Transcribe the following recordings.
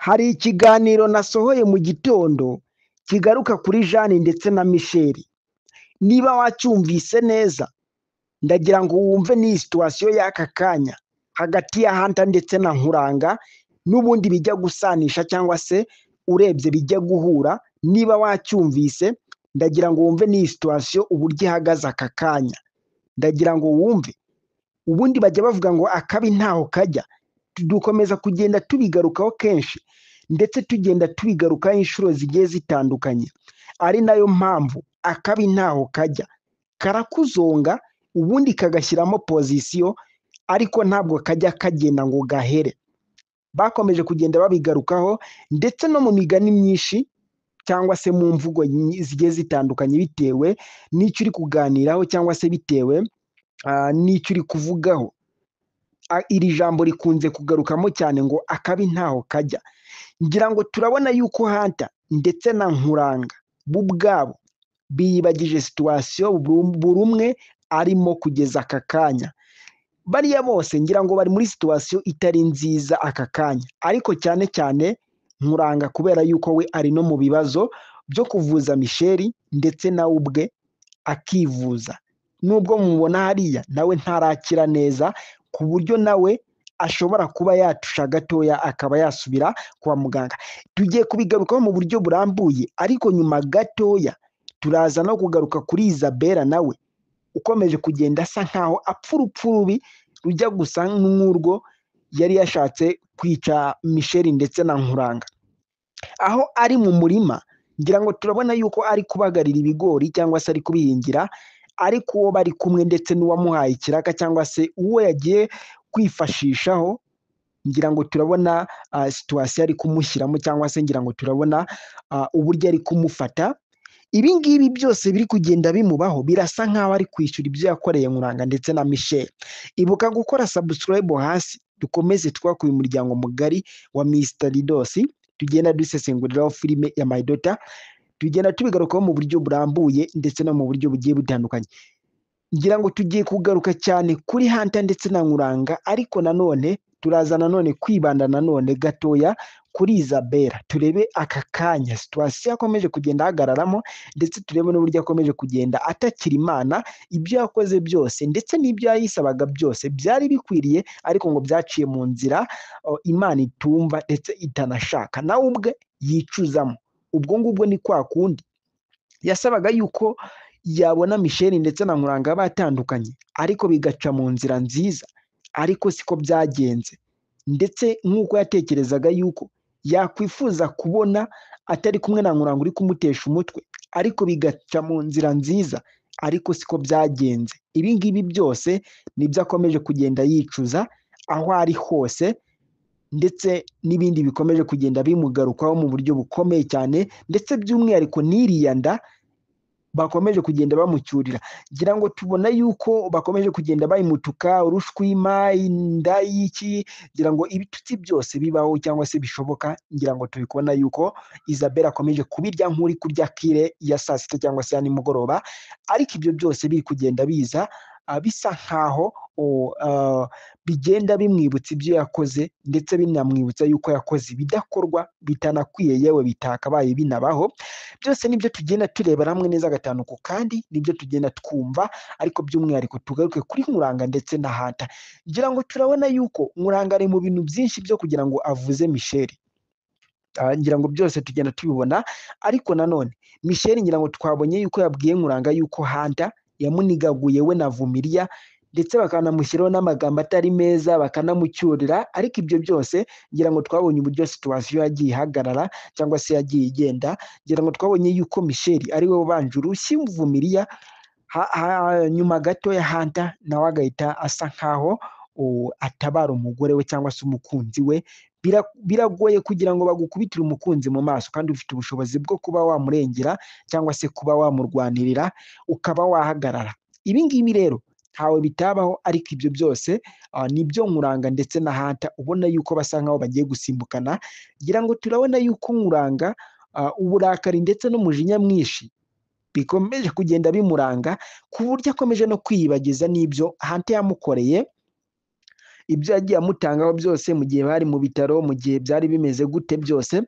Hari ikiganiro nasohoye mu gitondo kigaruka kuri Jane ndetse na Michel. Niba wacyumvise neza, ndagira ngo wumve n'iyi situation y'aka kanya hagati ya Hunter ndetse na Nkuranga, n'ubundi bijya gusanisha cyangwa se urebye bijya guhura. Niba wacyumvise, ndagira ngo wumve n'iyi situation uburyo ihagaze aka kanya. Ndagira ngo wumve. Ubundi bajya bavuga ngo akabi ntaho kajya. Dukomeza kugenda tubigarukaho kenshi, ndetse tugenda tubigarukaho inshuro zigiye zitandukanye. Ari nayo mpamvu akabi ntaho kajya, karakuzonga ubundi kagashyiramo pozisiyo, ariko ntabwo kajya kagenda ngo gahere. Bakomeje kugenda babigarukaho, ndetse no mu migani myinshi cyangwa se mu mvugo zigiye zitandukanye, bitewe n'icyo uri kuganiraho cyangwa se bitewe n'icyo uri kuvugaho. Iri jambo rikunze kugarukamo cyane ngo akabi ntaho kajya. Ngira ngo turabona yuko Hunter ndetse na Nkuranga bo ubwabo biyibagije situation buri umwe arimo kugeza aka kanya. Bariya bose ngira ngo bari muri situation itari nziza aka kanya, ariko cyane cyane Nkuranga kubera yuko we ari no mu bibazo byo kuvuza Michel ndetse nawe ubwe akivuza. Nubwo mubona hariya nawe ntarakira neza, ku buryo nawe ashobora kuba yatusha gatoya akaba yasubira kwa muganga. Tugiye kubigarukaho mu buryo burambuye, ariko nyuma gatoya turaza no kugaruka kuri Isabella nawe ukomeje kugenda asa nkaho apfa urupfu rubi rujya gusa n'urwo yari yashatse kwica Michel ndetse na Nkuranga. Aho ari mu murima, ngira ngo turabona yuko ari kubagarira ibigori cyangwa se ari kubihingira, ariko uwo bari kumwe ndetse n'uwamuhaye ikiraka cyangwa se uwo yagiye kwifashishaho, ngira ngo turabona situation ari kumushyiramo, cyangwa se ngira ngo turabona uburyo ari kumufata. Ibi ngibi byose biri kugenda bimubaho, birasa nkaho ari kwishyura ibyo yakoreye Nkuranga ndetse na Michel. Ibuka gukora subscribe hasi, dukomeze twakuye umuryango mugari wa Mr Ridos, tugenda dusesenguriraho filime ya My Daughter, tugenda tubigarukaho mu buryo burambuye ndetse no mu buryo bugiye butandukanye. Ngira ngo tugiye kugaruka cyane kuri Hunter ndetse na Nkuranga, ariko nanone turaza nanone kwibanda nanone gatoya kuri Isabella. Turebe aka kanya situation akomeje kugenda ahagararamo, ndetse turebe n'uburyo akomeje kugenda atakira Imana. Ibyo yakoze byose ndetse n'ibyo yayisabaga byose byari bikwiriye, ariko ngo byaciye mu nzira Imana itumva ndetse itanashaka, nawe ubwe yicuzamo. Ubwo ngubwo ni kwa kundi yasabaga yuko yabona Michel ndetse na Nkuranga batandukanye, ariko bigaca mu nzira nziza, ariko siko byagenze. Ndetse nk'uko yatekerezaga yuko yakwifuza kubona atari kumwe na Nkuranga uri kumutesha umutwe, ariko bigaca mu nzira nziza, ariko siko byagenze. Ibi ngibi byose nibyo akomeje kugenda yicuza aho ari hose, ndetse n'ibindi bikomeje kugenda bimugarukaho mu buryo bukomeye cyane, ndetse by'umwihariko n'iriya nda bakomeje kugenda bamucyurira. Ngira ngo tubona yuko bakomeje kugenda bayimutuka urushwima, inda y'iki, ngira ngo ibitutsi byose bibaho cyangwa se bishoboka. Ngira ngo tubikona yuko Isabella akomeje kubirya nk'uri kurya kire ya saa sita cyangwa se ya nimugoroba, ariko ibyo byose biri kugenda biza bisa nkaho bigenda bimwibutsa ibyo yakoze, ndetse binamwibutsa yuko yakoze ibidakorwa bitanakwiye, yewe bitakabaye binabaho. Byose nibyo tugenda tureba hamwe neza gatanu ku kandi, nibyo tugenda twumva, ariko by'umwihariko tugaruke kuri Nkuranga ndetse na Hunter. Ngira ngo turabona yuko Nkuranga ari mu bintu byinshi byo kugira ngo avuze Michel. Ngira ngo byose tugenda tubibona, ariko nanone Michel ngira ngo twabonye yuko yabwiye Nkuranga yuko Hunter yamunigaguye we na Vumilia, ndetse bakanamushyiraho n'amagambo atari meza, bakanamucyurira. Ariko ibyo byose ngira ngo twabonye uburyo situation yagiye ihagarara cyangwa se yagiye igenda. Ngira ngo twabonye yuko Michel ari we ubanje urushyi Vumilia, nyuma gato ya Hunter nawe agahita asa nkaho atabara umugore we cyangwa se umukunzi we. Biragoye kugira ngo bagukubitire umukunzi mu maso kandi ufite ubushobozi bwo kuba wamurengera cyangwa se kuba wamurwanirira ukaba wahagarara. Ibi ngibi rero ntawe bitabaho, ariko ibyo byose nibyo Nkuranga ndetse na Hunter ubona yuko basa nkaho bagiye gusimbukana. Ngira ngo turabona yuko Nkuranga uburakari ndetse n'umujinya mwinshi bikomeje kugenda bimuranga, ku buryo akomeje no kwiyibagiza n'ibyo Hunter yamukoreye. ibyo yagiye amutangaho byose mu gihe bari mu bitaro, mu gihe byari bimeze gute, byose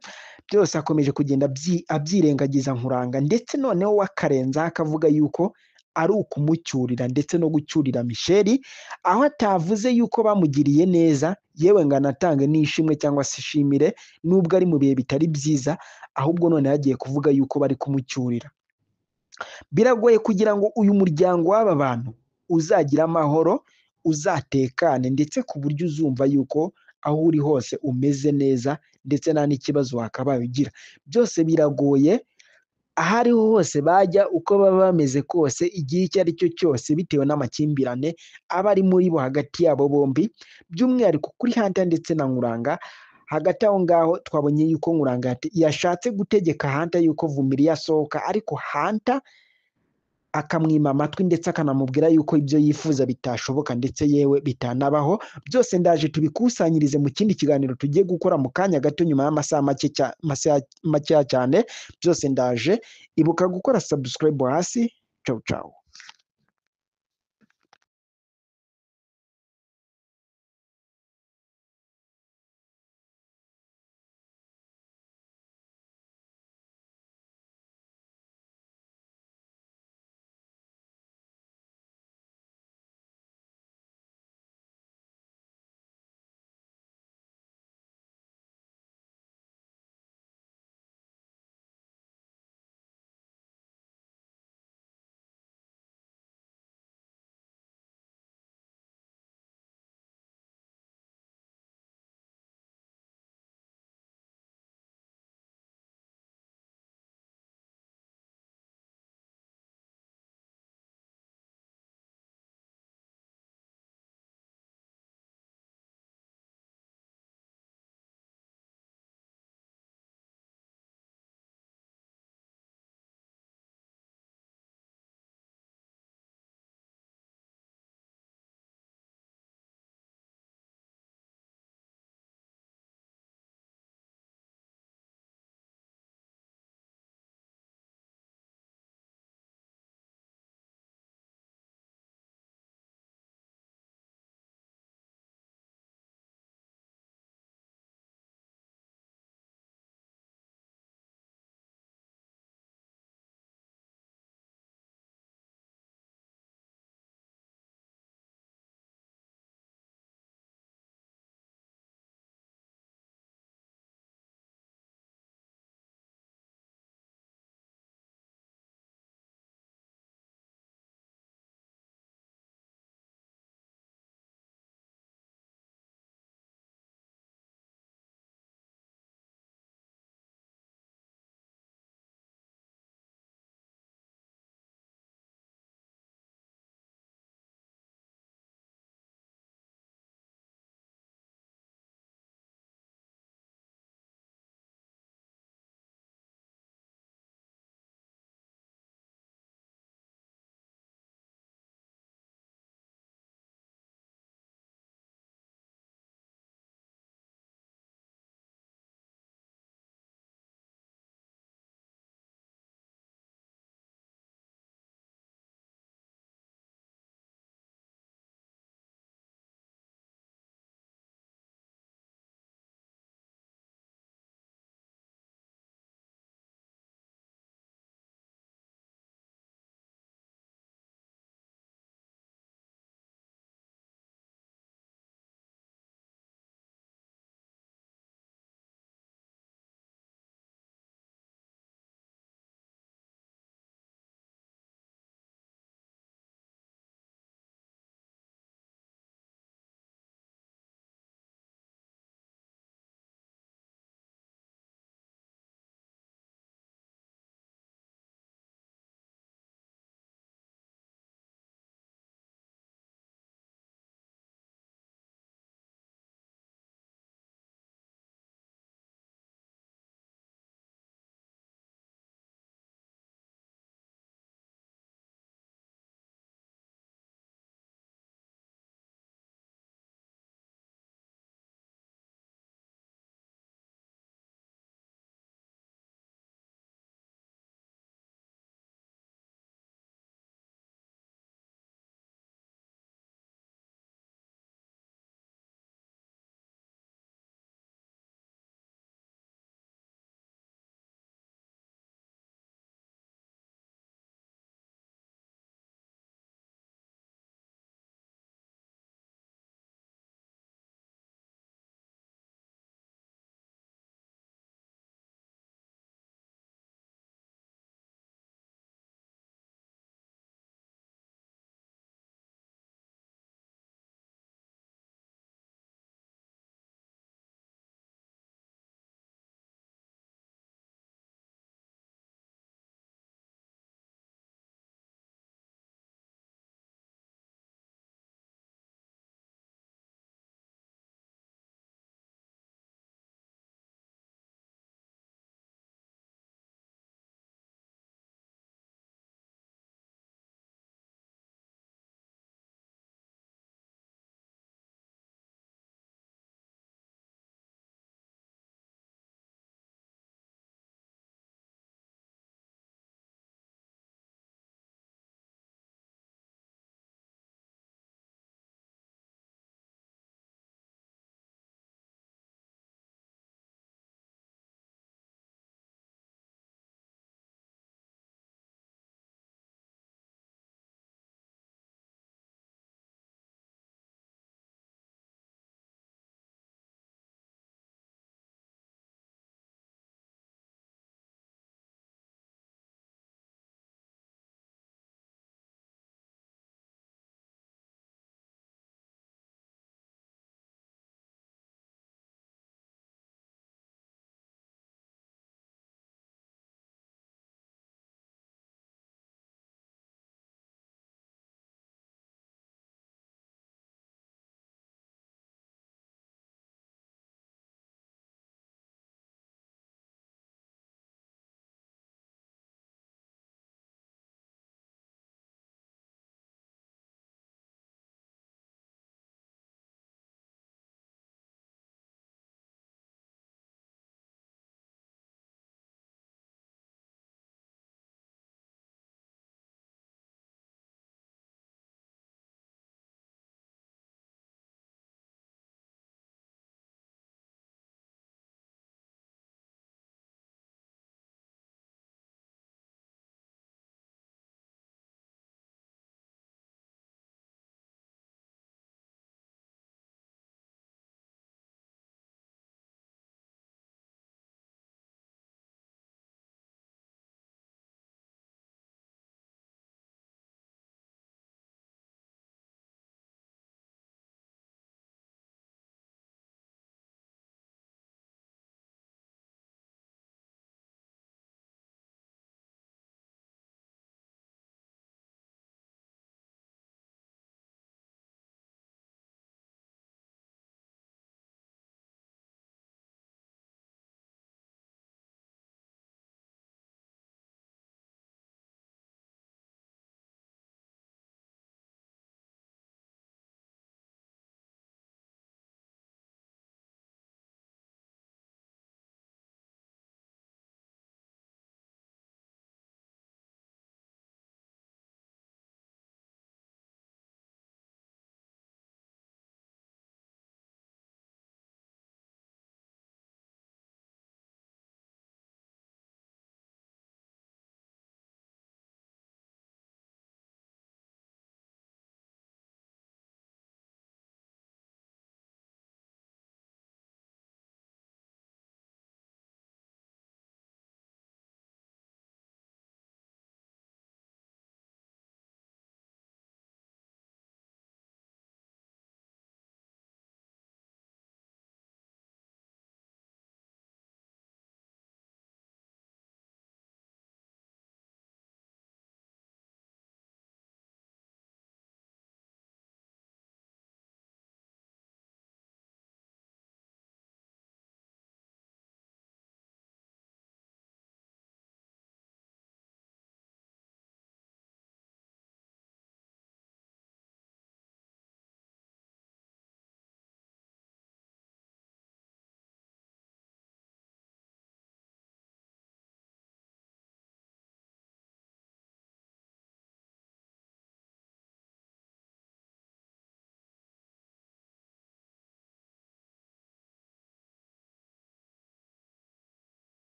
akomeje kugenda abyirengagiza Nkuranga, ndetse noneho wakarenzaho akavuga yuko ari ukumucyurira ndetse no gucyurira Michel, aho atavuze yuko bamugiriye neza, yewe ngo anatange n'ishimwe cyangwa se ishimire nubwo ari mu bihe bitari byiza, ahubwo none yagiye kuvuga yuko bari kumucyurira. Biragoye kugira ngo uyu muryango w'aba bantu uzagira amahoro, uzatekane, ndetse ku buryo uzumva yuko aho uri hose umeze neza ndetse nta n'ikibazo wakabaye ugira. Byose biragoye, aho ariho hose bajya, uko baba bameze kose, igihe icyo ari cyo cyose, bitewe n'amakimbirane aba ari muri bo hagati yabo bombi, by'umwihariko kuri Hunter ndetse na Nkuranga. Hagati aho ngaho twabonye yuko Nkuranga yashatse gutegeka Hunter yuko Vumilia asohoka, ariko Hunter akamwima amatwi ndetse akanamubwira yuko ibyo yifuza bitashoboka ndetse yewe bitanabaho. Byose ndaje tubikusanyirize mu kindi kiganiro tugiye gukora mu kanya gato nyuma y'amasaha make cyane. Byose ndaje, ibuka gukora subscribe hasi. Ciao ciao.